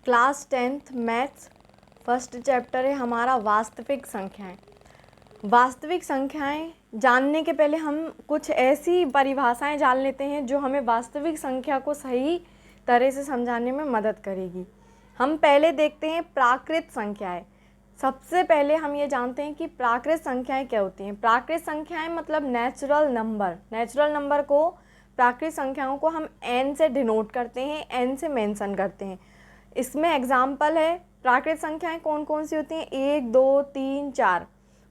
Class 10th maths first chapter है हमारा वास्तविक संख्याएं। वास्तविक संख्याएं जानने के पहले हम कुछ ऐसी परिभाषाएं जान लेते हैं जो हमें वास्तविक संख्या को सही तरह से समझाने में मदद करेगी। हम पहले देखते हैं प्राकृत संख्याएं। सबसे पहले हम ये जानते हैं कि प्राकृत संख्याएं क्या होती हैं। प्राकृत संख्याएं मतलब नेचुरल नंबर। नेचुरल नंबर को, प्राकृत संख्याओं को हम n से डिनोट करते हैं, n से मेंशन करते हैं। इसमें एग्जाम्पल है प्राकृत संख्याएं कौन कौन सी होती हैं, 1 2 3 4।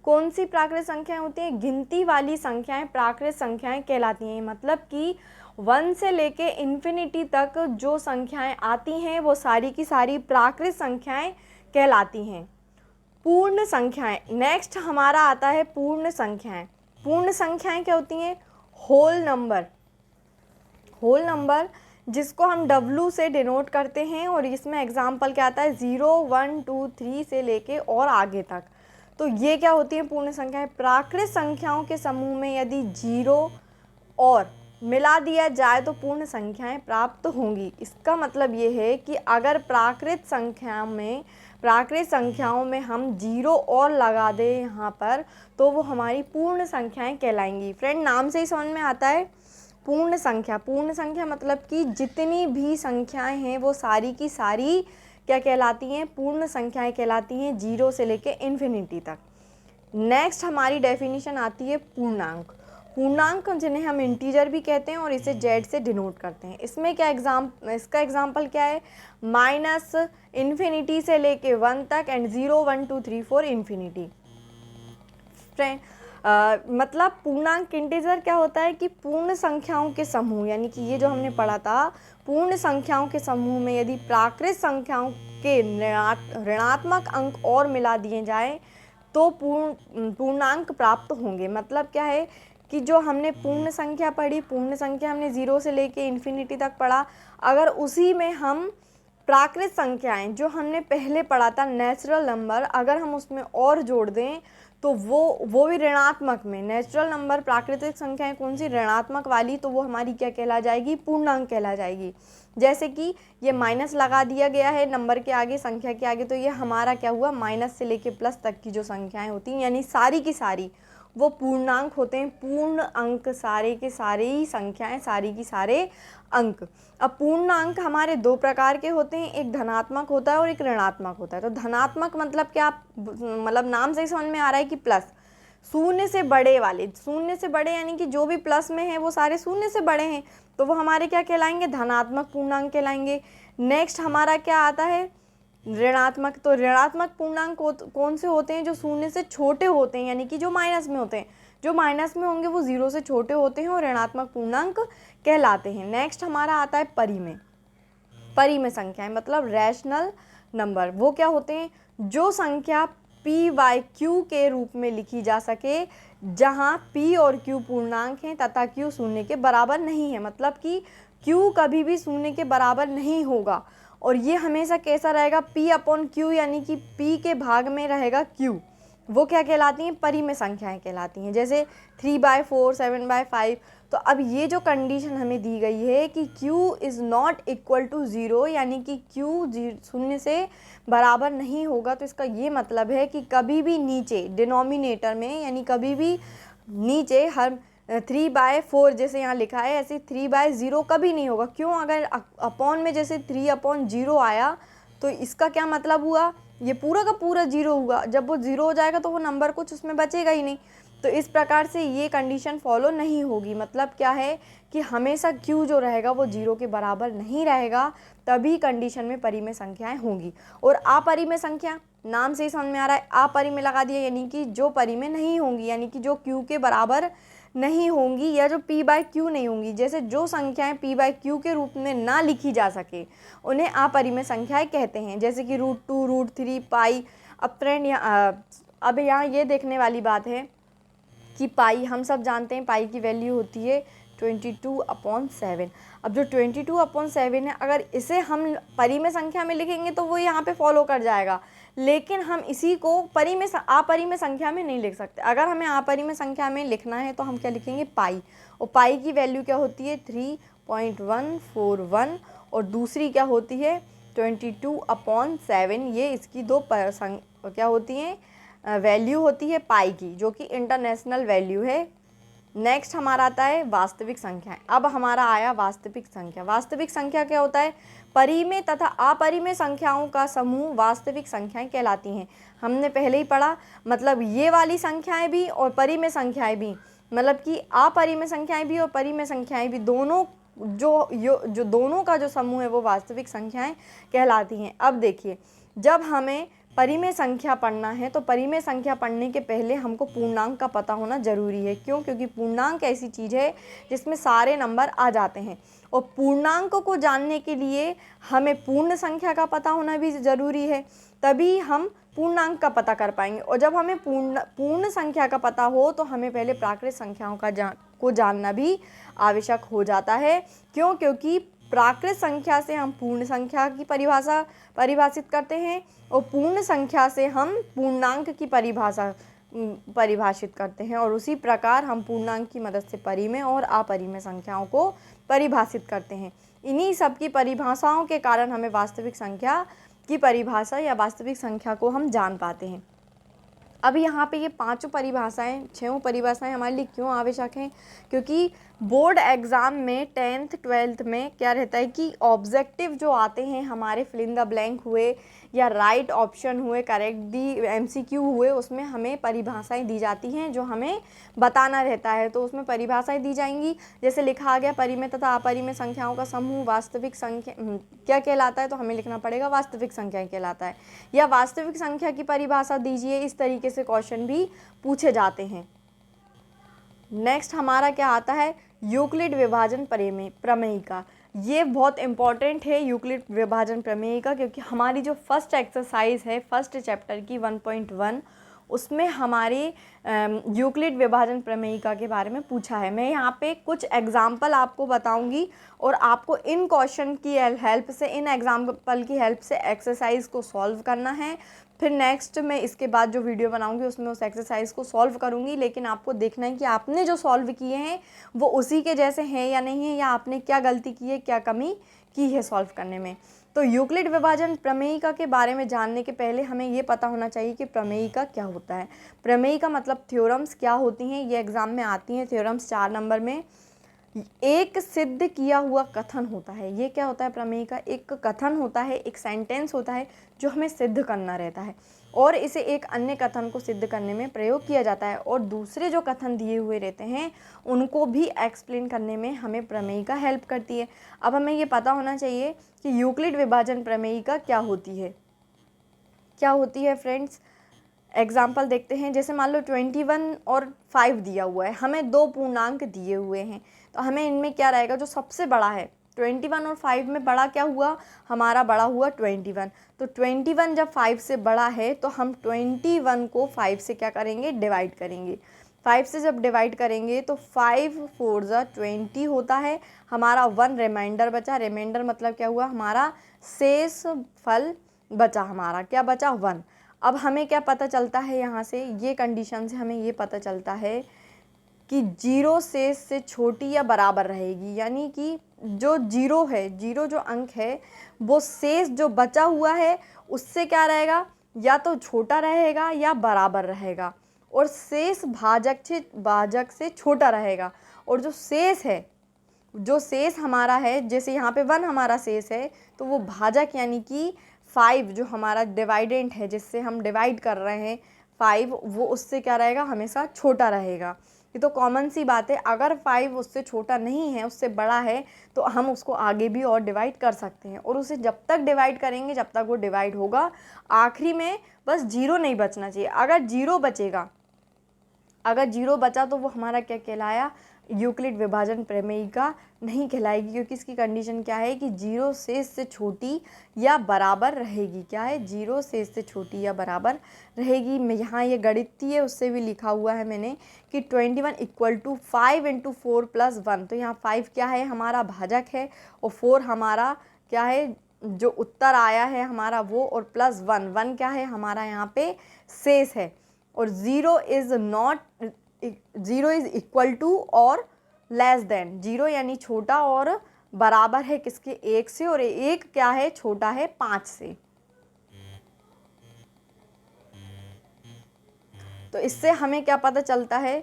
कौन सी प्राकृत संख्याएं होती हैं, गिनती वाली संख्याएं प्राकृत संख्याएं कहलाती हैं। मतलब कि 1 से लेके इन्फिनिटी तक जो संख्याएं आती हैं वो सारी की सारी प्राकृत संख्याएं कहलाती हैं। पूर्ण संख्याएं, नेक्स्ट हमारा आता है पूर्ण संख्याएं। पूर्ण संख्याएं क्या होती हैं, होल नंबर। होल नंबर जिसको हम W से डिनोट करते हैं और इसमें एग्जाम्पल क्या आता है 0 1 2 3 से लेके और आगे तक। तो ये क्या होती है पूर्ण संख्याएं। प्राकृत संख्याओं के समूह में यदि 0 और मिला दिया जाए तो पूर्ण संख्याएं प्राप्त होंगी। इसका मतलब ये है कि अगर प्राकृत संख्याओं में हम 0 और लगा दें यहाँ पर तो वो हमारी पूर्ण संख्याएं कहलाएंगी। फ्रेंड, नाम से ही समझ में आता है पूर्ण संख्या। पूर्ण संख्या मतलब कि जितनी भी संख्याएं हैं वो सारी की सारी क्या कहलाती हैं, पूर्ण संख्याएं कहलाती हैं, 0 से लेके इन्फिनिटी तक। नेक्स्ट हमारी डेफिनेशन आती है पूर्णांक। पूर्णांक जिन्हें हम इंटीजर भी कहते हैं और इसे जेड से डिनोट करते हैं। इसमें क्या इसका एग्जाम्पल क्या है, माइनस इन्फिनिटी से लेके 1 तक एंड 0 1 2 3 4 इन्फिनिटी। फ्रेंड, मतलब पूर्णांक इंटीजर क्या होता है कि पूर्ण संख्याओं के समूह, यानी कि ये जो हमने पढ़ा था पूर्ण संख्याओं के समूह में यदि प्राकृत संख्याओं के ऋणात्मक अंक और मिला दिए जाएं तो पूर्णांक प्राप्त होंगे। मतलब क्या है कि जो हमने पूर्ण संख्या पढ़ी, पूर्ण संख्या हमने 0 से लेके इन्फिनिटी तक पढ़ा, अगर उसी में हम प्राकृत संख्याएं जो हमने पहले पढ़ा था नेचुरल नंबर, अगर हम उसमें और जोड़ दें तो वो भी ऋणात्मक में। नेचुरल नंबर प्राकृतिक संख्याएं कौन सी, ऋणात्मक वाली, तो वो हमारी क्या कहला जाएगी, पूर्णांक कहला जाएगी। जैसे कि ये माइनस लगा दिया गया है नंबर के आगे, संख्या के आगे, तो ये हमारा क्या हुआ, माइनस से लेके प्लस तक की जो संख्याएं होती हैं यानी सारी की सारी वो पूर्णांक होते हैं। पूर्ण अंक, सारे के सारे ही संख्याएं, सारी की सारे अंक। अब पूर्णांक हमारे दो प्रकार के होते हैं, एक धनात्मक होता है और एक ऋणात्मक होता है। तो धनात्मक मतलब क्या, मतलब नाम से ही समझ में आ रहा है कि प्लस, शून्य से बड़े वाले, शून्य से बड़े यानी कि जो भी प्लस में है वो सारे शून्य से बड़े हैं, तो वो हमारे क्या कहलाएंगे, धनात्मक पूर्णांक कहलाएंगे। नेक्स्ट हमारा क्या आता है ऋणात्मक। तो ऋणात्मक पूर्णांक कौन से होते हैं, जो शून्य से छोटे होते हैं, यानी कि जो माइनस में होते हैं। जो माइनस में होंगे वो 0 से छोटे होते हैं और ऋणात्मक पूर्णांक कहलाते हैं। नेक्स्ट हमारा आता है परिमेय। परिमेय संख्याएं मतलब रैशनल नंबर। वो क्या होते हैं, जो संख्या p/q के रूप में लिखी जा सके जहां p और q पूर्णांक हैं तथा q शून्य के बराबर नहीं है। मतलब कि q कभी भी शून्य के बराबर नहीं होगा और ये हमेशा कैसा रहेगा, p/q, यानी कि p के भाग में रहेगा q। वो क्या कहलाती हैं, परिमेय संख्याएं कहलाती हैं। जैसे 3/4 7/5। तो अब ये जो कंडीशन हमें दी गई है कि q is not equal to 0, यानी कि q शून्य से बराबर नहीं होगा, तो इसका ये मतलब है कि कभी भी नीचे डिनोमिनेटर में, यानी कभी भी नीचे हर 3/4 जैसे यहाँ लिखा है ऐसे 3/0 कभी नहीं होगा। क्यों, अगर अपॉन में जैसे 3/0 आया तो इसका क्या मतलब हुआ, ये पूरा का पूरा 0 हुआ। जब वो 0 हो जाएगा तो वो नंबर कुछ उसमें बचेगा ही नहीं। तो इस प्रकार से ये कंडीशन फॉलो नहीं होगी। मतलब क्या है कि हमेशा q जो रहेगा वो 0 के बराबर नहीं रहेगा, तभी कंडीशन में परिमेय संख्याएं होंगी। और अपरिमेय संख्या, नाम से ही समझ में आ रहा है, अपरिमेय लगा दिया यानी कि जो परिमेय नहीं होंगी, यानी कि जो q के बराबर नहीं होंगी या जो p/q नहीं होंगी। जैसे जो संख्याएं p/q के रूप में ना लिखी जा सके उन्हें अपरिमेय संख्याएं कहते हैं। जैसे कि √2 √3 पाई। अब फ्रेंड अब यहाँ ये देखने वाली बात है कि पाई, हम सब जानते हैं पाई की वैल्यू होती है 22/7। अब जो 22/7 है, अगर इसे हम परिमेय संख्या में लिखेंगे तो वो यहाँ पे फॉलो कर जाएगा, लेकिन हम इसी को अपरिमेय संख्या में नहीं लिख सकते। अगर हमें अपरिमेय संख्या में लिखना है तो हम क्या लिखेंगे, पाई। और पाई की वैल्यू क्या होती है 3.141 और दूसरी क्या होती है 22/7, ये इसकी दो क्या होती हैं, वैल्यू होती है पाई की, जो कि इंटरनेशनल वैल्यू है। नेक्स्ट हमारा आता है वास्तविक संख्याएं। अब हमारा आया वास्तविक संख्या। वास्तविक संख्या क्या होता है? परिमेय तथा अपरिमेय संख्याओं का समूह वास्तविक संख्याएं कहलाती हैं। हमने पहले ही पढ़ा, मतलब ये वाली संख्याएं भी और परिमेय संख्याएं भी, मतलब कि अपरिमेय संख्याएं भी और परिमेय संख्याएं भी, दोनों जो दोनों का जो समूह है वो वास्तविक संख्याएं कहलाती हैं। अब देखिए, जब हमें परिमेय संख्या पढ़ना है तो परिमेय संख्या पढ़ने के पहले हमको पूर्णांक का पता होना ज़रूरी है। क्यों? क्योंकि पूर्णांक ऐसी चीज़ है जिसमें सारे नंबर आ जाते हैं, और पूर्णांक को जानने के लिए हमें पूर्ण संख्या का पता होना भी ज़रूरी है, तभी हम पूर्णांक का पता कर पाएंगे। और जब हमें पूर्ण संख्या का पता हो तो हमें पहले प्राकृत संख्याओं को जानना भी आवश्यक हो जाता है। क्यों? क्योंकि प्राकृत संख्या से हम पूर्ण संख्या की परिभाषित करते हैं, और पूर्ण संख्या से हम पूर्णांक की परिभाषित करते हैं, और उसी प्रकार हम पूर्णांक की मदद से परिमेय और अपरिमेय संख्याओं को परिभाषित करते हैं। इन्हीं सब की परिभाषाओं के कारण हमें वास्तविक संख्या की परिभाषा या वास्तविक संख्या को हम जान पाते हैं। अब यहाँ पे ये पांचों परिभाषाएं, छहों परिभाषाएं हमारे लिए क्यों आवश्यक हैं? क्योंकि बोर्ड एग्ज़ाम में 10th 12th में क्या रहता है कि ऑब्जेक्टिव जो आते हैं हमारे, फिल इन द ब्लैंक हुए या राइट ऑप्शन हुए, करेक्ट दी MCQ हुए, उसमें हमें परिभाषाएं दी जाती हैं जो हमें बताना रहता है। तो उसमें परिभाषाएं दी जाएंगी, जैसे लिखा गया परिमेय तथा अपरिमेय संख्याओं का समूह वास्तविक संख्या क्या कहलाता है, तो हमें लिखना पड़ेगा वास्तविक संख्या कहलाता है। या वास्तविक संख्या की परिभाषा दीजिए, इस तरीके से क्वेश्चन भी पूछे जाते हैं। नेक्स्ट हमारा क्या आता है? यूक्लिड विभाजन प्रमेय का। ये बहुत इम्पॉर्टेंट है यूक्लिड विभाजन प्रमेय का, क्योंकि हमारी जो फर्स्ट एक्सरसाइज है फर्स्ट चैप्टर की 1.1, उसमें हमारे यूक्लिड विभाजन प्रमेयिका के बारे में पूछा है। मैं यहाँ पे कुछ एग्जाम्पल आपको बताऊंगी, और आपको इन क्वेश्चन की हेल्प से, इन एग्जाम्पल की हेल्प से एक्सरसाइज को सॉल्व करना है। फिर नेक्स्ट मैं इसके बाद जो वीडियो बनाऊंगी उसमें उस एक्सरसाइज को सॉल्व करूंगी, लेकिन आपको देखना है कि आपने जो सॉल्व किए हैं वो उसी के जैसे हैं या नहीं है, या आपने क्या गलती की है, क्या कमी की है सॉल्व करने में। तो यूक्लिड विभाजन प्रमेयिका के बारे में जानने के पहले हमें ये पता होना चाहिए कि प्रमेयिका क्या होता है। प्रमेयिका मतलब थ्योरम्स क्या होती हैं, ये एग्जाम में आती हैं। थ्योरम्स 4 नंबर में एक सिद्ध किया हुआ कथन होता है। ये क्या होता है? प्रमेयिका एक कथन होता है, एक सेंटेंस होता है जो हमें सिद्ध करना रहता है, और इसे एक अन्य कथन को सिद्ध करने में प्रयोग किया जाता है, और दूसरे जो कथन दिए हुए रहते हैं उनको भी एक्सप्लेन करने में हमें प्रमेयिका हेल्प करती है। अब हमें ये पता होना चाहिए कि यूक्लिड विभाजन प्रमेयिका क्या होती है। क्या होती है फ्रेंड्स? एग्जाम्पल देखते हैं। जैसे मान लो 21 और 5 दिया हुआ है, हमें 2 पूर्णांक दिए हुए हैं, तो हमें इनमें क्या रहेगा? जो सबसे बड़ा है 21 और 5 में बड़ा क्या हुआ? हमारा बड़ा हुआ 21। तो 21 जब 5 से बड़ा है तो हम 21 को 5 से क्या करेंगे? डिवाइड करेंगे। 5 से जब डिवाइड करेंगे तो 5 4 ज़ा 20 होता है। हमारा 1 रिमाइंडर बचा। रिमाइंडर मतलब क्या हुआ? हमारा शेष फल बचा। हमारा क्या बचा? 1। अब हमें क्या पता चलता है यहाँ से? ये कंडीशन से हमें ये पता चलता है कि 0 शेष से छोटी या बराबर रहेगी, यानी कि जो 0 है, 0 जो अंक है, वो शेष जो बचा हुआ है उससे क्या रहेगा? या तो छोटा रहेगा या बराबर रहेगा, और शेष भाजक से छोटा रहेगा। और जो शेष है, जो शेष हमारा है, जैसे यहाँ पे 1 हमारा शेष है, तो वो भाजक यानी कि 5 जो हमारा डिवाइडेंट है, जिससे हम डिवाइड कर रहे हैं 5, वो उससे क्या रहेगा? हमेशा छोटा रहेगा। ये तो कॉमन सी बात है। अगर 5 उससे छोटा नहीं है, उससे बड़ा है, तो हम उसको आगे भी और डिवाइड कर सकते हैं, और उसे जब तक डिवाइड करेंगे जब तक वो डिवाइड होगा। आखिरी में बस 0 नहीं बचना चाहिए। अगर 0 बचेगा, अगर 0 बचा तो वो हमारा क्या कहलाया? यूक्लिड विभाजन प्रमेयिका नहीं कहलाएगी, क्योंकि इसकी कंडीशन क्या है कि 0 शेष से छोटी या बराबर रहेगी। क्या है? 0 शेष से छोटी या बराबर रहेगी। मैं यहाँ ये गणितीय उससे भी लिखा हुआ है मैंने कि 21 = 5 × 4 + 1। तो यहाँ 5 क्या है? हमारा भाजक है, और 4 हमारा क्या है? जो उत्तर आया है हमारा वो, और +1, 1 क्या है? हमारा यहाँ पे शेष है। और 0 इज़ इक्वल टू और लेस देन, 0 यानी छोटा और बराबर है किसके, 1 से, और 1 क्या है, छोटा है 5 से। तो इससे हमें क्या पता चलता है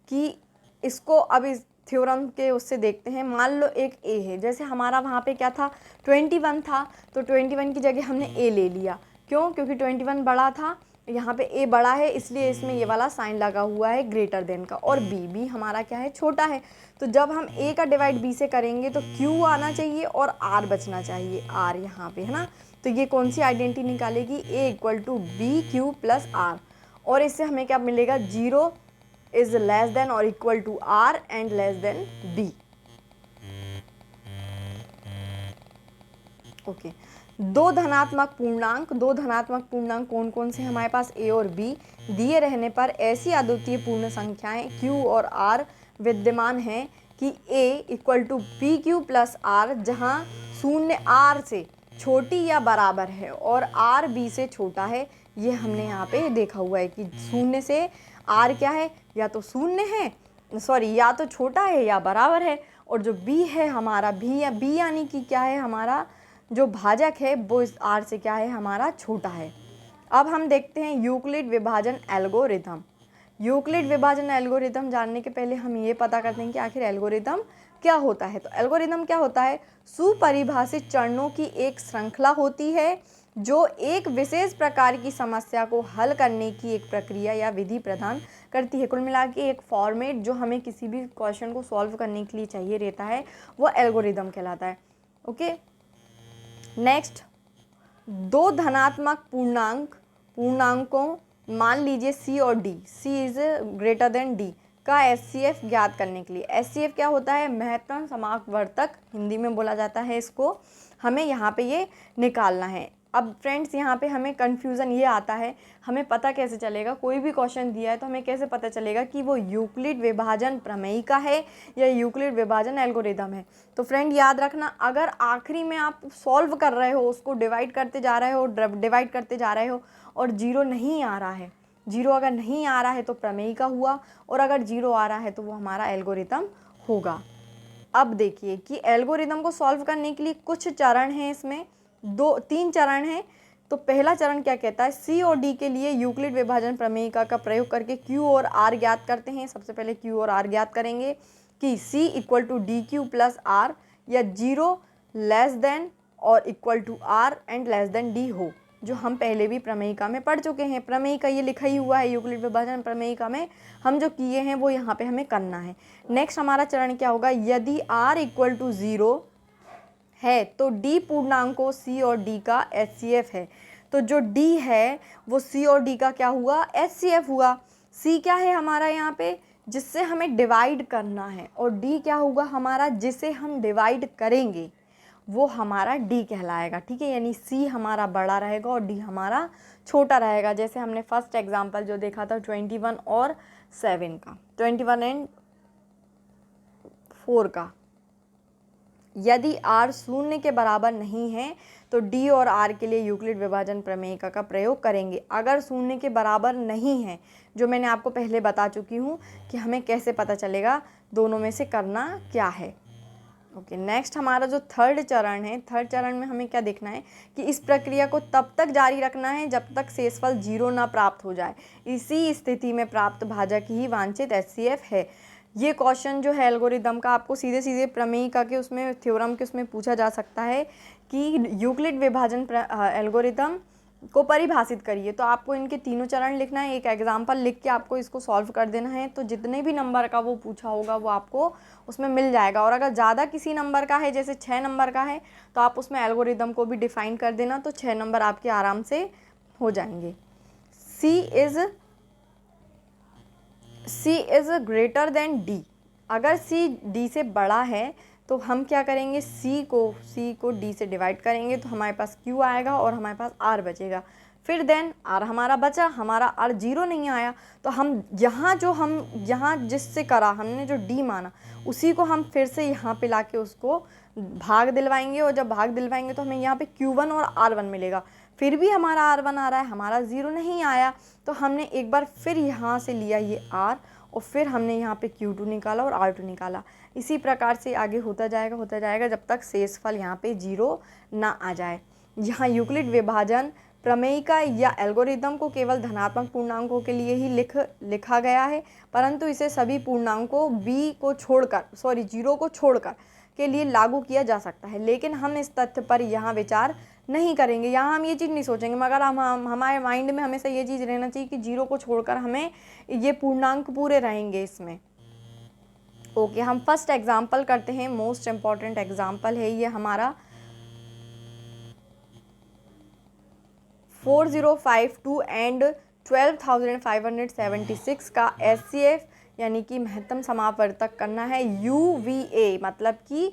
कि इसको अब इस थ्योरम के उससे देखते हैं। मान लो एक a है, जैसे हमारा वहाँ पे क्या था 21 था, तो 21 की जगह हमने a ले लिया। क्यों? क्योंकि 21 बड़ा था, यहाँ पे a बड़ा है, इसलिए इसमें ये वाला साइन लगा हुआ है ग्रेटर देन का। और b हमारा क्या है, छोटा है। तो जब हम a का डिवाइड b से करेंगे तो q आना चाहिए और r बचना चाहिए, r यहाँ पे है ना। तो ये कौन सी आइडेंटिटी निकालेगी, a equal to B Q plus r। और इससे हमें क्या मिलेगा, 0 इज लेस देन और equal to r and less than b। Okay, दो धनात्मक पूर्णांक कौन कौन से हमारे पास, a और b दिए रहने पर ऐसी अद्वितीय पूर्ण संख्याएं q और r विद्यमान हैं कि a equal to P Q plus r, जहाँ शून्य r से छोटी या बराबर है और r b से छोटा है। ये हमने यहाँ पे देखा हुआ है कि शून्य से r क्या है, या तो शून्य है, सॉरी, या तो छोटा है या बराबर है। और जो b है हमारा, b यानी कि क्या है, हमारा जो भाजक है वो इस r से क्या है, हमारा छोटा है। अब हम देखते हैं यूक्लिड विभाजन एल्गोरिथम। यूक्लिड विभाजन एल्गोरिथम जानने के पहले हम ये पता करते हैं कि आखिर एल्गोरिथम क्या होता है। तो एल्गोरिथम क्या होता है, सुपरिभाषित चरणों की एक श्रृंखला होती है जो एक विशेष प्रकार की समस्या को हल करने की एक प्रक्रिया या विधि प्रदान करती है। कुल मिला के एक फॉर्मेट जो हमें किसी भी क्वेश्चन को सॉल्व करने के लिए चाहिए रहता है, वो एल्गोरिथम कहलाता है। ओके, नेक्स्ट, दो धनात्मक पूर्णांकों मान लीजिए c और d, c is greater than d का HCF ज्ञात करने के लिए, HCF क्या होता है, महत्तम समावर्तक हिंदी में बोला जाता है इसको, हमें यहाँ पे ये निकालना है। अब फ्रेंड्स यहाँ पे हमें कन्फ्यूज़न ये आता है, हमें पता कैसे चलेगा, कोई भी क्वेश्चन दिया है तो हमें कैसे पता चलेगा कि वो यूक्लिड विभाजन प्रमेय का है या यूक्लिड विभाजन एल्गोरिथम है। तो फ्रेंड याद रखना, अगर आखिरी में आप सॉल्व कर रहे हो, उसको डिवाइड करते जा रहे हो और 0 नहीं आ रहा है, 0 अगर नहीं आ रहा है तो प्रमेय का हुआ, और अगर 0 आ रहा है तो वो हमारा एल्गोरिथम होगा। अब देखिए कि एल्गोरिथम को सॉल्व करने के लिए कुछ चरण हैं, इसमें 3 चरण हैं। तो पहला चरण क्या कहता है, सी और डी के लिए यूक्लिड विभाजन प्रमेय का प्रयोग करके क्यू और आर ज्ञात करते हैं। सबसे पहले क्यू और आर ज्ञात करेंगे कि C equal to D Q plus R, या 0 लेस देन और equal to R and less than D हो, जो हम पहले भी प्रमेयिका में पढ़ चुके हैं। प्रमेयिका ये लिखा ही हुआ है, यूक्लिड विभाजन प्रमेयिका में हम जो किए हैं वो यहाँ पे हमें करना है। नेक्स्ट हमारा चरण क्या होगा, यदि r इक्वल टू 0 है तो d पूर्णांकों c और d का HCF है। तो जो d है वो c और d का क्या हुआ, HCF हुआ। c क्या है हमारा यहाँ पे, जिससे हमें डिवाइड करना है, और d क्या होगा हमारा, जिसे हम डिवाइड करेंगे, वो हमारा d कहलाएगा। ठीक है, यानी c हमारा बड़ा रहेगा और d हमारा छोटा रहेगा। जैसे हमने फर्स्ट एग्जांपल जो देखा था 21 और 7 का, 21 एंड 4 का, यदि r शून्य के बराबर नहीं है तो d और r के लिए यूक्लिड विभाजन प्रमेयिका का प्रयोग करेंगे। अगर शून्य के बराबर नहीं है, जो मैंने आपको पहले बता चुकी हूँ कि हमें कैसे पता चलेगा दोनों में से करना क्या है। ओके, नेक्स्ट हमारा जो थर्ड चरण है, थर्ड चरण में हमें क्या देखना है कि इस प्रक्रिया को तब तक जारी रखना है जब तक शेषफल 0 ना प्राप्त हो जाए। इसी स्थिति में प्राप्त भाजक ही वांछित HCF है। ये क्वेश्चन जो है एल्गोरिदम का आपको सीधे सीधे प्रमेयिका के उसमें, थ्योरम के उसमें पूछा जा सकता है कि यूक्लिड विभाजन एल्गोरिदम को परिभाषित करिए। तो आपको इनके तीनों चरण लिखना है, एक एग्जाम्पल लिख के आपको इसको सॉल्व कर देना है। तो जितने भी नंबर का वो पूछा होगा वो आपको उसमें मिल जाएगा। और अगर ज़्यादा किसी नंबर का है, जैसे 6 नंबर का है, तो आप उसमें एल्गोरिदम को भी डिफाइन कर देना, तो 6 नंबर आपके आराम से हो जाएंगे। C is greater than D। अगर C D से बड़ा है तो हम क्या करेंगे, C को D से डिवाइड करेंगे तो हमारे पास Q आएगा और हमारे पास R बचेगा। फिर देन R हमारा बचा, हमारा R 0 नहीं आया, तो हम यहाँ जिससे करा हमने, जो D माना, उसी को हम फिर से यहाँ पे लाके उसको भाग दिलवाएंगे, और जब भाग दिलवाएंगे तो हमें यहाँ पे Q1 और R1 मिलेगा। फिर भी हमारा R1 आ रहा है, हमारा 0 नहीं आया, तो हमने एक बार फिर यहाँ से लिया ये R और फिर हमने यहाँ पे Q2 निकाला और R2 निकाला। इसी प्रकार से आगे होता जाएगा जब तक शेषफल यहाँ पे 0 ना आ जाए। यहाँ यूक्लिड विभाजन प्रमेय का या एल्गोरिदम को केवल धनात्मक पूर्णांकों के लिए ही लिखा गया है, परंतु इसे सभी पूर्णांकों जीरो को छोड़कर के लिए लागू किया जा सकता है। लेकिन हम इस तथ्य पर यहाँ विचार नहीं करेंगे, यहाँ हम ये चीज़ नहीं सोचेंगे, मगर हम हमारे माइंड में हमेशा ये चीज़ रहना चाहिए कि जीरो को छोड़कर हमें ये पूर्णांक पूरे रहेंगे इसमें। ओके, हम फर्स्ट एग्जाम्पल करते हैं। मोस्ट इम्पॉर्टेंट एग्जाम्पल है ये हमारा 4052 एंड 12576 का SCF यानी कि महत्तम समापवर्तक करना है UVA, मतलब कि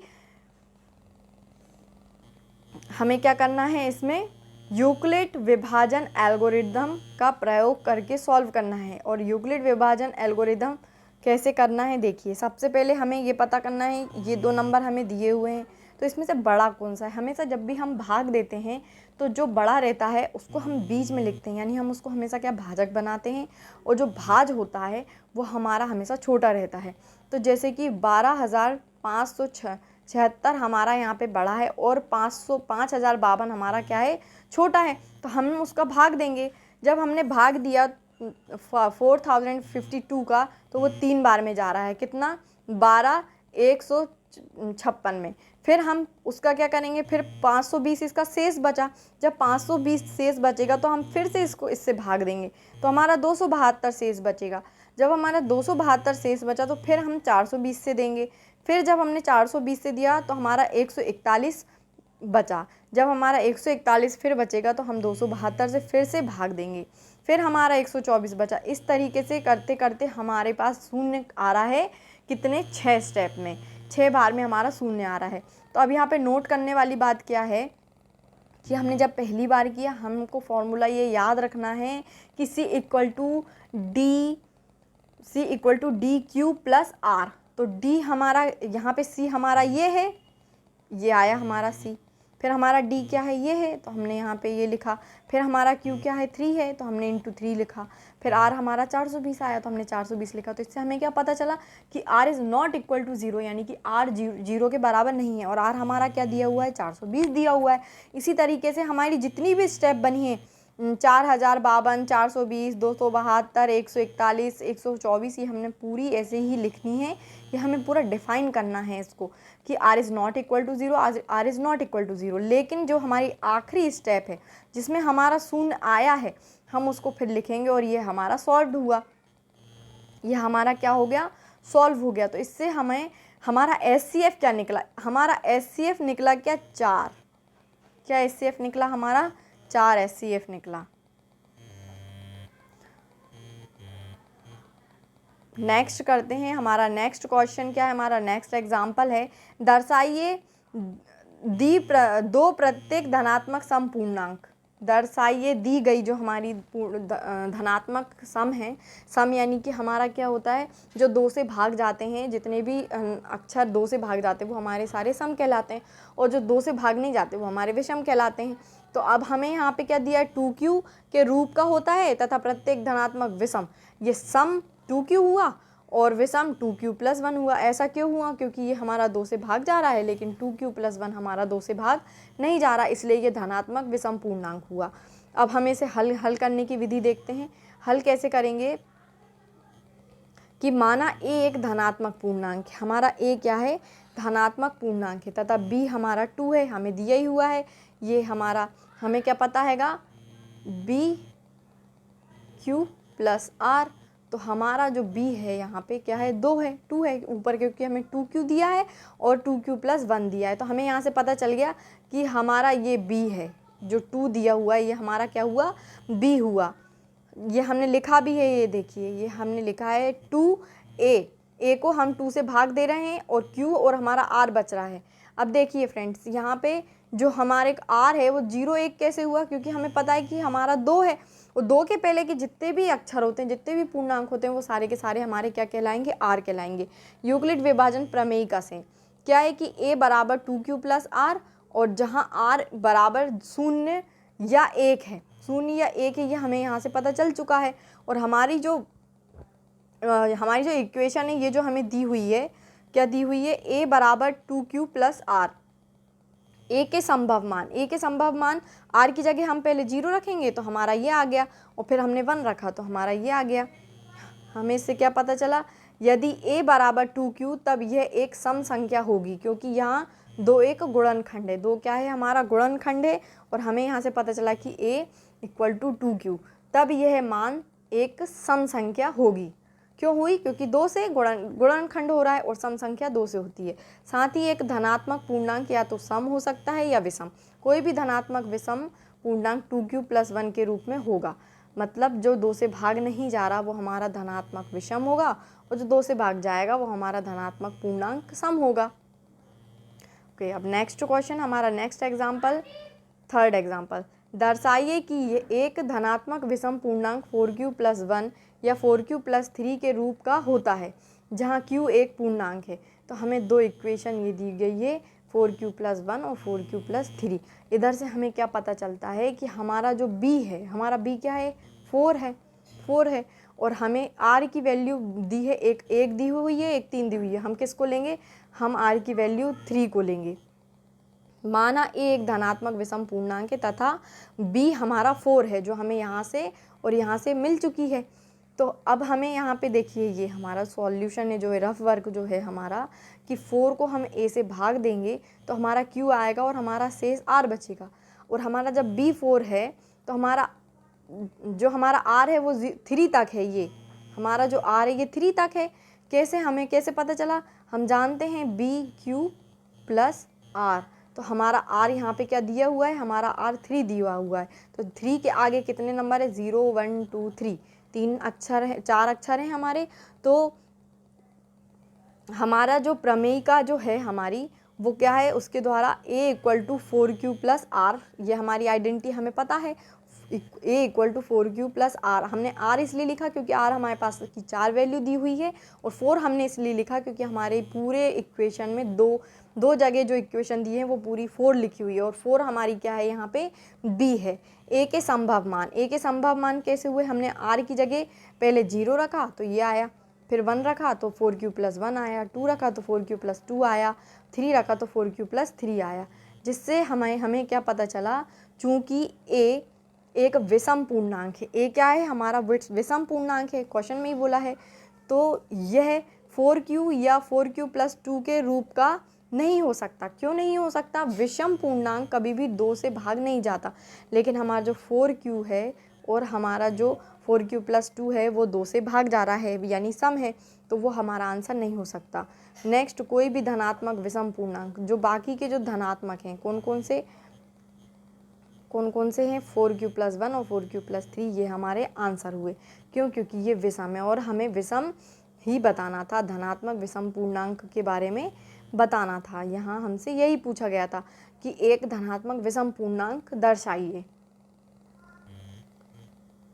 हमें क्या करना है, इसमें यूक्लिड विभाजन एल्गोरिदम का प्रयोग करके सॉल्व करना है। और यूक्लिड विभाजन एल्गोरिदम कैसे करना है, देखिए सबसे पहले हमें ये पता करना है, ये 2 नंबर हमें दिए हुए हैं, तो इसमें से बड़ा कौन सा है। हमेशा जब भी हम भाग देते हैं तो जो बड़ा रहता है उसको हम बीच में लिखते हैं, यानी हम उसको हमेशा क्या भाजक बनाते हैं, और जो भाज होता है वो हमारा हमेशा छोटा रहता है। तो जैसे कि 12,576 हमारा यहाँ पे बड़ा है और 5,052 हमारा क्या है, छोटा है, तो हम उसका भाग देंगे। जब हमने भाग दिया 4052 का, तो वो 3 बार में जा रहा है, कितना, 12,156 में। फिर हम उसका क्या करेंगे, फिर 520 इसका शेष बचा। जब 520 शेष बचेगा तो हम फिर से इसको इससे भाग देंगे, तो हमारा 272 शेष बचेगा। जब हमारा 272 शेष बचा तो फिर हम 420 से देंगे। फिर जब हमने 420 से दिया तो हमारा 141 बचा। जब हमारा 141 फिर बचेगा तो हम 272 से फिर से भाग देंगे, फिर हमारा 124 बचा। इस तरीके से करते करते हमारे पास शून्य आ रहा है, कितने, 6 स्टेप में, 6 बार में हमारा शून्य आ रहा है। तो अब यहाँ पे नोट करने वाली बात क्या है कि हमने जब पहली बार किया, हमको फॉर्मूला ये याद रखना है कि C equal to D Q plus R. तो D हमारा यहाँ पे, C हमारा ये है, ये आया हमारा C, फिर हमारा D क्या है, ये है, तो हमने यहाँ पे ये लिखा। फिर हमारा Q क्या है, 3 है, तो हमने इंटू 3 लिखा। फिर R हमारा 420 आया, तो हमने 420 लिखा। तो इससे हमें क्या पता चला कि R is not equal to 0, यानी कि R जीरो के बराबर नहीं है, और R हमारा क्या दिया हुआ है, 420 दिया हुआ है। इसी तरीके से हमारी जितनी भी स्टेप बनी है, 4052, 420, 272, 141, 124, ये हमने पूरी ऐसे ही लिखनी है। ये हमें पूरा डिफाइन करना है इसको कि R is not equal to 0, R is not equal to 0। लेकिन जो हमारी आखिरी स्टेप है जिसमें हमारा शून्य आया है, हम उसको फिर लिखेंगे, और ये हमारा सॉल्व हुआ, ये हमारा क्या हो गया, सॉल्व हो गया। तो इससे हमें हमारा SCF क्या निकला, हमारा SCF निकला क्या, 4। क्या SCF निकला हमारा, 4 SCF निकला। नेक्स्ट करते हैं, हमारा नेक्स्ट क्वेश्चन क्या है, हमारा नेक्स्ट एग्जाम्पल है, दर्शाइए 2 प्रत्येक धनात्मक सम पूर्णांक। दर्शाइए दी गई जो हमारी धनात्मक सम है, सम यानी कि हमारा क्या होता है, जो 2 से भाग जाते हैं, जितने भी अक्षर 2 से भाग जाते हैं वो हमारे सारे सम कहलाते हैं, और जो 2 से भाग नहीं जाते वो हमारे विषम कहलाते हैं। तो अब हमें यहाँ पे क्या दिया है, 2Q के रूप का होता है तथा प्रत्येक धनात्मक विषम, ये सम 2Q हुआ और विषम 2Q प्लस 1 हुआ। ऐसा क्यों हुआ, क्योंकि ये हमारा 2 से भाग जा रहा है, लेकिन 2Q प्लस 1 हमारा 2 से भाग नहीं जा रहा, इसलिए ये धनात्मक विषम पूर्णांक हुआ। अब हम इसे हल करने की विधि देखते हैं। हल कैसे करेंगे कि माना A एक धनात्मक पूर्णांक है, हमारा A क्या है, धनात्मक पूर्णांक है, तथा B हमारा 2 है, हमें दिया ही हुआ है। ये हमारा, हमें क्या पता हैगा, BQ प्लस R। तो हमारा जो B है यहाँ पे क्या है, 2 है, 2 है ऊपर, क्योंकि हमें 2Q दिया है और 2Q प्लस 1 दिया है। तो हमें यहाँ से पता चल गया कि हमारा ये B है, जो 2 दिया हुआ है ये हमारा क्या हुआ, B हुआ। ये हमने लिखा भी है, ये देखिए, ये हमने लिखा है 2A को हम 2 से भाग दे रहे हैं, और Q और हमारा R बच रहा है। अब देखिए फ्रेंड्स, यहाँ पे जो हमारे R है वो 0 1 कैसे हुआ, क्योंकि हमें पता है कि हमारा 2 है, और 2 के पहले के जितने भी अक्षर होते हैं, जितने भी पूर्णांक होते हैं, वो सारे के सारे हमारे क्या कहलाएंगे, R कहलाएंगे। यूक्लिड विभाजन प्रमेय का से क्या है कि A बराबर 2Q प्लस R, और जहाँ R बराबर 0 या 1 है, 0 या 1 है, ये हमें यहाँ से पता चल चुका है। और हमारी जो हमारी जो इक्वेशन है ये जो हमें दी हुई है, क्या दी हुई है, a बराबर 2q प्लस r। ए के संभव मान r की जगह हम पहले 0 रखेंगे तो हमारा ये आ गया, और फिर हमने 1 रखा तो हमारा ये आ गया। हमें इससे क्या पता चला, यदि a बराबर 2q तब यह एक सम संख्या होगी, क्योंकि यहाँ दो एक गुणनखंड है, दो क्या है हमारा गुणनखंड है, और हमें यहाँ से पता चला कि a इक्वल टू 2q, तब यह मान एक सम संख्या होगी। क्यों हुई, क्योंकि दो से गुणनखंड हो रहा है और सम संख्या दो से होती है। साथ ही एक धनात्मक पूर्णांक या तो सम हो सकता है या विषम, कोई भी धनात्मक विषम पूर्णांक 2q प्लस 1 के रूप में होगा। मतलब जो दो से भाग नहीं जा रहा वो हमारा धनात्मक विषम होगा, और जो दो से भाग जाएगा वो हमारा धनात्मक पूर्णांक सम होगा। ओके, अब नेक्स्ट क्वेश्चन, हमारा नेक्स्ट एग्जाम्पल, थर्ड एग्जाम्पल, दर्शाइए कि ये एक धनात्मक विषम पूर्णांक 4q प्लस 1 या 4q प्लस 3 के रूप का होता है, जहाँ q एक पूर्णांक है। तो हमें दो इक्वेशन ये दी गई है, 4q प्लस 1 और 4q प्लस 3। इधर से हमें क्या पता चलता है कि हमारा जो b है, हमारा b क्या है, 4 है, और हमें r की वैल्यू दी है, एक दी हुई है, एक 3 दी हुई है। हम किसको लेंगे, हम r की वैल्यू 3 को लेंगे। माना a एक धनात्मक विषम पूर्णांक है तथा b हमारा 4 है, जो हमें यहाँ से और यहाँ से मिल चुकी है। तो अब हमें यहाँ पे देखिए, ये हमारा सॉल्यूशन है जो है, रफ वर्क जो है हमारा, कि 4 को हम a से भाग देंगे तो हमारा q आएगा और हमारा शेष r बचेगा। और हमारा जब b 4 है तो हमारा जो हमारा r है वो 3 तक है, ये हमारा जो r है ये 3 तक है। कैसे, हमें कैसे पता चला, हम जानते हैं b q प्लस r, तो हमारा r यहाँ पे क्या दिया हुआ है, हमारा r 3 दिया हुआ है। तो 3 के आगे कितने नंबर है, 0 1 2 3, 3 अक्षर है, 4 अक्षर हैं हमारे। तो हमारा जो प्रमेयिका जो है हमारी वो क्या है, उसके द्वारा a equal to 4q plus r, ये हमारी आइडेंटिटी हमें पता है, a equal to 4q plus r। हमने r इसलिए लिखा क्योंकि r हमारे पास की 4 वैल्यू दी हुई है, और 4 हमने इसलिए लिखा क्योंकि हमारे पूरे इक्वेशन में दो जगह जो इक्वेशन दी है वो पूरी 4 लिखी हुई है, और 4 हमारी क्या है यहाँ पे b है। a के संभव मान कैसे हुए, हमने r की जगह पहले 0 रखा तो ये आया, फिर 1 रखा तो 4q प्लस 1 आया, 2 रखा तो 4q प्लस 2 आया, 3 रखा तो 4q प्लस 3 आया। जिससे हमें क्या पता चला, चूँकि a एक विषम पूर्णांक है, a क्या है हमारा विषम पूर्णांक है, क्वेश्चन में ही बोला है, तो यह 4q या 4q प्लस 2 के रूप का नहीं हो सकता। क्यों नहीं हो सकता, विषम पूर्णांक कभी भी 2 से भाग नहीं जाता, लेकिन हमारा जो 4q है और हमारा जो 4q प्लस 2 है वो 2 से भाग जा रहा है, यानी सम है, तो वो हमारा आंसर नहीं हो सकता। नेक्स्ट, कोई भी धनात्मक विषम पूर्णांक, जो बाकी के जो धनात्मक हैं कौन कौन से हैं, 4q प्लस 1 और 4q प्लस 3, ये हमारे आंसर हुए। क्यों, क्योंकि ये विषम है और हमें विषम ही बताना था, धनात्मक विषम पूर्णांक के बारे में बताना था। यहाँ हमसे यही पूछा गया था कि एक धनात्मक विषम पूर्णांक दर्शाइए।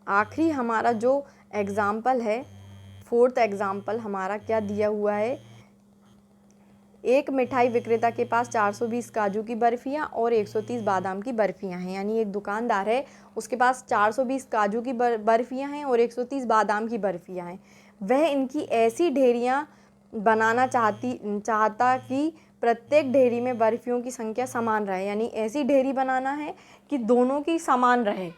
आखिरी हमारा जो एग्जाम्पल है, फोर्थ एग्जाम्पल हमारा क्या दिया हुआ है, एक मिठाई विक्रेता के पास 420 काजू की बर्फियाँ और 130 बादाम की बर्फियाँ हैं। यानी एक दुकानदार है, उसके पास 420 काजू की बर्फियाँ हैं और 130 बादाम की बर्फियाँ हैं। वह इनकी ऐसी ढेरियाँ बनाना चाहता कि प्रत्येक ढेरी में बर्फियों की संख्या समान रहे। यानी ऐसी ढेरी बनाना है कि दोनों की समान रहे,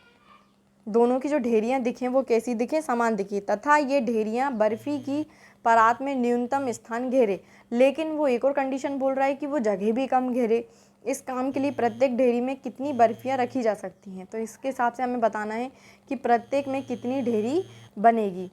दोनों की जो ढेरियाँ दिखें वो कैसी दिखें, समान दिखें, तथा ये ढेरियाँ बर्फ़ी की परात में न्यूनतम स्थान घेरे। लेकिन वो एक और कंडीशन बोल रहा है कि वो जगह भी कम घेरे। इस काम के लिए प्रत्येक ढेरी में कितनी बर्फियाँ रखी जा सकती हैं, तो इसके हिसाब से हमें बताना है कि प्रत्येक में कितनी ढेरी बनेगी।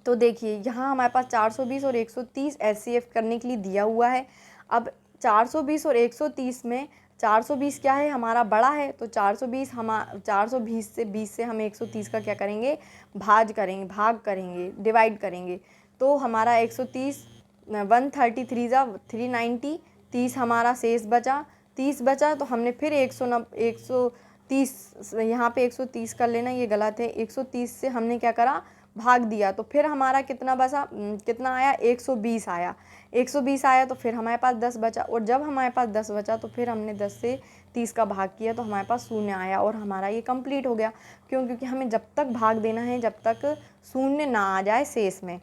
तो देखिए यहाँ हमारे पास 420 और 130 एचसीएफ करने के लिए दिया हुआ है। अब 420 और 130 में 420 क्या है, हमारा बड़ा है, तो 420 से 20 से हम 130 का क्या करेंगे, भाग करेंगे, डिवाइड करेंगे। तो हमारा 130 133 जा 390, 30 हमारा शेष बचा, 30 बचा, तो हमने फिर 130 यहाँ पे 130 कर लेना, ये गलत है। 130 से हमने क्या करा, भाग दिया, तो फिर हमारा कितना बचा, कितना आया, 120 आया। 120 आया तो फिर हमारे पास 10 बचा, और जब हमारे पास 10 बचा तो फिर हमने 10 से 30 का भाग किया तो हमारे पास 0 आया, और हमारा ये कंप्लीट हो गया। क्यों, क्योंकि हमें जब तक भाग देना है जब तक 0 ना आ जाए शेष में।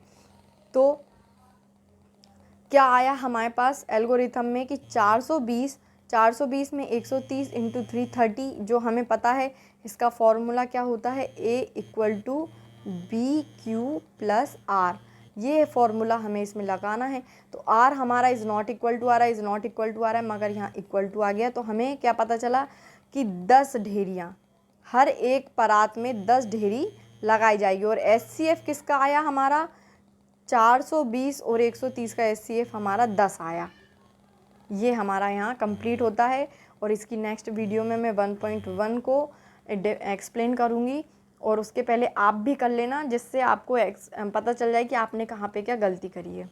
तो क्या आया हमारे पास एल्गोरिथम में कि 420 में 130 इंटू 330, जो हमें पता है इसका फॉर्मूला क्या होता है, A equal to B Q plus R. ये फॉर्मूला हमें इसमें लगाना है। तो आर हमारा इज़ नॉट इक्वल टू आ रहा है, इज़ नॉट इक्वल टू आ रहा है, मगर यहाँ इक्वल टू आ गया। तो हमें क्या पता चला कि 10 ढेरियाँ, हर एक परात में 10 ढेरी लगाई जाएगी। और HCF किसका आया हमारा, 420 और 130 का HCF हमारा 10 आया। ये हमारा यहाँ कंप्लीट होता है। और इसकी नेक्स्ट वीडियो में मैं 1.1 को एक्सप्लेन करूँगी, और उसके पहले आप भी कर लेना, जिससे आपको पता चल जाए कि आपने कहाँ पे क्या गलती करी है।